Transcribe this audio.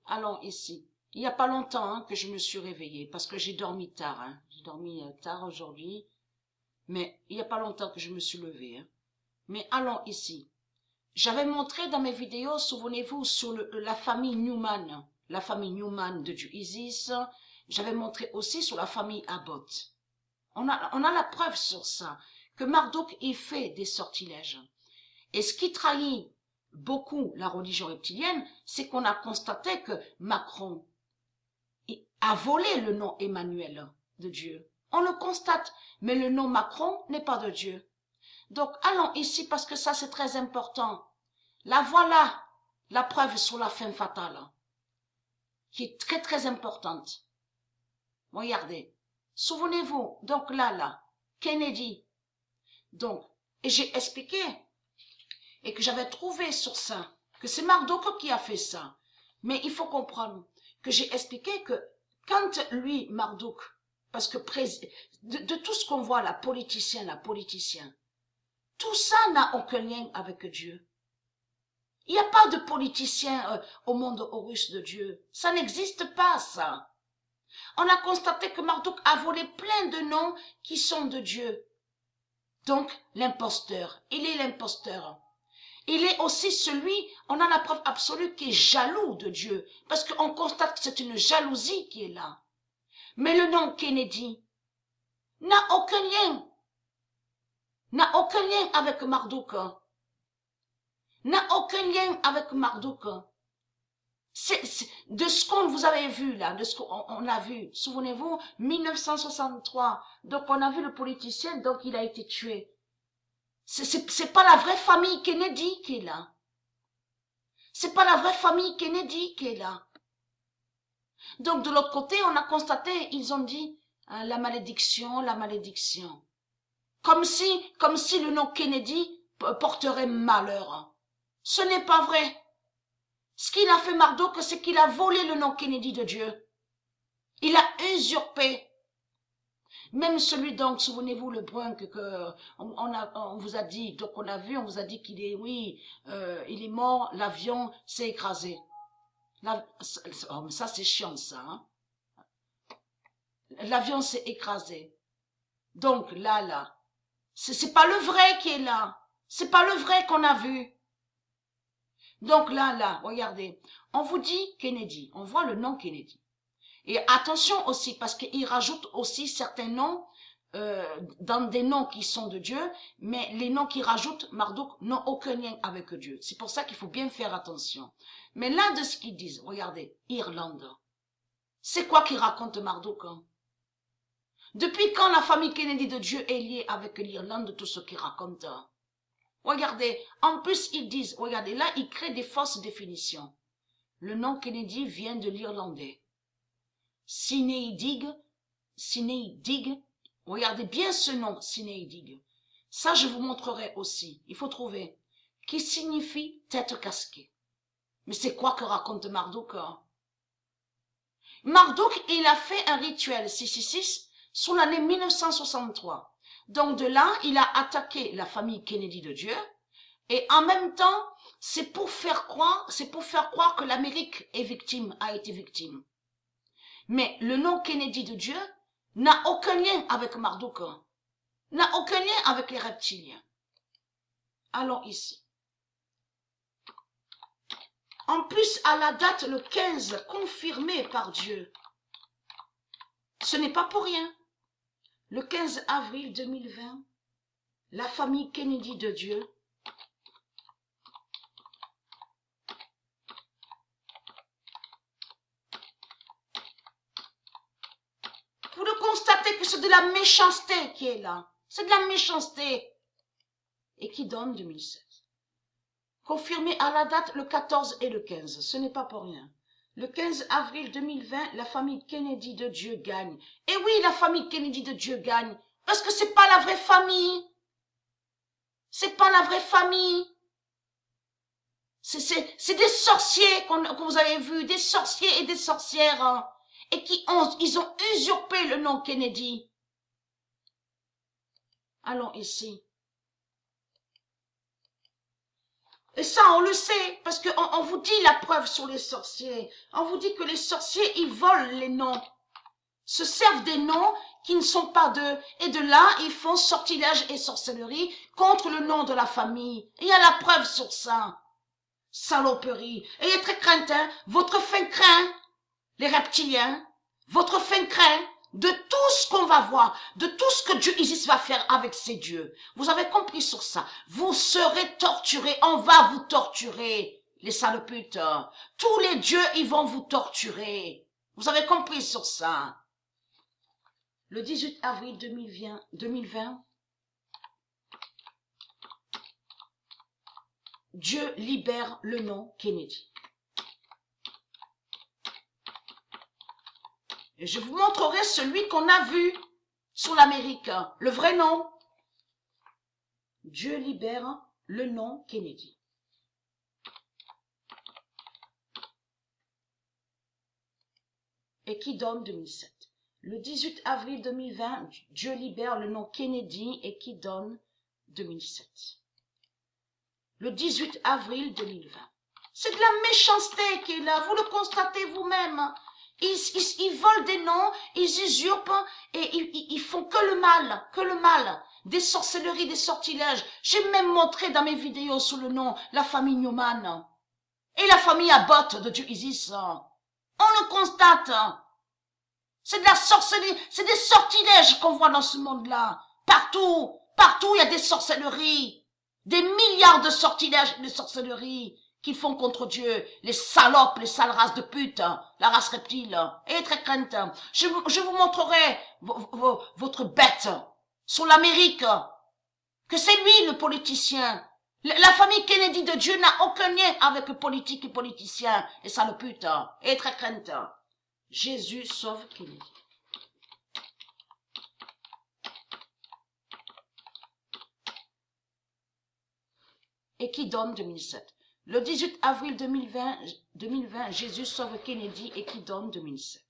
Allons ici. Il n'y a pas longtemps que je me suis réveillée parce que j'ai dormi tard. J'ai dormi tard aujourd'hui. Mais il n'y a pas longtemps que je me suis levée. Mais allons ici. J'avais montré dans mes vidéos, souvenez-vous, sur la famille Newman. La famille Newman de Dieu Isis. J'avais montré aussi sur la famille Abbott. On a la preuve sur ça. Que Marduk y fait des sortilèges. Et ce qui trahit beaucoup la religion reptilienne, c'est qu'on a constaté que Macron a volé le nom Emmanuel de Dieu. On le constate, mais le nom Macron n'est pas de Dieu. Donc allons ici parce que ça c'est très important. Là voilà la preuve sur la fin fatale, qui est très très importante. Regardez, souvenez-vous, donc là, Kennedy. Donc, et j'ai expliqué, et que j'avais trouvé sur ça, que c'est Marduk qui a fait ça. Mais il faut comprendre que j'ai expliqué que quand lui, Marduk, parce que de tout ce qu'on voit, la politicien, tout ça n'a aucun lien avec Dieu. Il n'y a pas de politicien au monde horus de Dieu. Ça n'existe pas, ça. On a constaté que Marduk a volé plein de noms qui sont de Dieu. Donc, l'imposteur, il est l'imposteur. Il est aussi celui, on a la preuve absolue, qui est jaloux de Dieu. Parce qu'on constate que c'est une jalousie qui est là. Mais le nom Kennedy n'a aucun lien. N'a aucun lien avec Marduk. N'a aucun lien avec Marduk. De ce qu'on vous avez vu là, de ce qu'on a vu. Souvenez-vous, 1963. Donc on a vu le politicien, donc il a été tué. C'est pas la vraie famille Kennedy qui est là. C'est pas la vraie famille Kennedy qui est là. Donc de l'autre côté, on a constaté, ils ont dit la malédiction, la malédiction. Comme si le nom Kennedy porterait malheur. Ce n'est pas vrai. Ce qu'il a fait Marduk, c'est qu'il a volé le nom Kennedy de Dieu. Il a usurpé. Même celui donc, souvenez-vous le brun que on vous a dit, donc on a vu, on vous a dit qu'il est, oui, il est mort, l'avion s'est écrasé. Ça c'est chiant ça. Hein? L'avion s'est écrasé. Donc là, c'est pas le vrai qui est là. C'est pas le vrai qu'on a vu. Donc là, regardez, on vous dit Kennedy, on voit le nom Kennedy. Et attention aussi, parce qu'il rajoute aussi certains noms dans des noms qui sont de Dieu, mais les noms qu'il rajoute, Marduk, n'ont aucun lien avec Dieu. C'est pour ça qu'il faut bien faire attention. Mais là, de ce qu'ils disent, regardez, Irlande. C'est quoi qu'il raconte Marduk hein? Depuis quand la famille Kennedy de Dieu est liée avec l'Irlande, tout ce qu'il raconte hein? Regardez, en plus ils disent, regardez, là ils créent des fausses définitions. Le nom Kennedy vient de l'irlandais. Sinéidig, regardez bien ce nom, Sinéidig. Ça je vous montrerai aussi, il faut trouver, qui signifie tête casquée. Mais c'est quoi que raconte Marduk hein? Marduk, il a fait un rituel 666 sous l'année 1963. Donc de là, il a attaqué la famille Kennedy de Dieu. Et en même temps, c'est pour faire croire que l'Amérique a été victime. Mais le nom Kennedy de Dieu n'a aucun lien avec Marduk. N'a aucun lien avec les reptiliens. Allons ici. En plus, à la date, le 15, confirmé par Dieu. Ce n'est pas pour rien. Le 15 avril 2020, la famille Kennedy de Dieu vous le constatez que c'est de la méchanceté qui est là. C'est de la méchanceté. Et qui donne 2016. Confirmé à la date le 14 et le 15. Ce n'est pas pour rien. Le 15 avril 2020, la famille Kennedy de Dieu gagne. Et oui, la famille Kennedy de Dieu gagne. Parce que c'est pas la vraie famille. C'est pas la vraie famille. C'est des sorciers que vous avez vus, des sorciers et des sorcières. Hein, et ils ont usurpé le nom Kennedy. Allons ici. Et ça, on le sait, parce qu'on vous dit la preuve sur les sorciers. On vous dit que les sorciers, ils volent les noms, se servent des noms qui ne sont pas d'eux. Et de là, ils font sortilège et sorcellerie contre le nom de la famille. Il y a la preuve sur ça. Saloperie. Ayez très crainte, hein. Votre fin craint, les reptiliens, votre fin craint de tout ce qu'on va voir, de tout ce que Dieu Isis va faire avec ses dieux. Vous avez compris sur ça. Vous serez torturés, on va vous torturer, les sales putes. Tous les dieux, ils vont vous torturer. Vous avez compris sur ça. Le 18 avril 2020, Dieu libère le nom Kennedy. Et je vous montrerai celui qu'on a vu sur l'Amérique, le vrai nom. Dieu libère le nom Kennedy. Et qui donne 2007. Le 18 avril 2020, Dieu libère le nom Kennedy et qui donne 2007. Le 18 avril 2020. C'est de la méchanceté qui est là, vous le constatez vous-même. Ils volent des noms, ils usurpent et ils font que le mal, que le mal. Des sorcelleries, des sortilèges. J'ai même montré dans mes vidéos sous le nom la famille Newman. Et la famille Abbott de Dieu Isis. On le constate. C'est de la sorcellerie, c'est des sortilèges qu'on voit dans ce monde-là. Partout, partout il y a des sorcelleries. Des milliards de sortilèges et de sorcelleries qu'ils font contre Dieu, les salopes, les sales races de putes, la race reptile, et très crainte. Je vous montrerai votre bête sur l'Amérique, que c'est lui le politicien. La famille Kennedy de Dieu n'a aucun lien avec le politique et politicien, les sales putes, et très crainte. Jésus sauve Kennedy. Et qui donne 2007. Le 18 avril 2020, Jésus sauve Kennedy et qui donne 2007.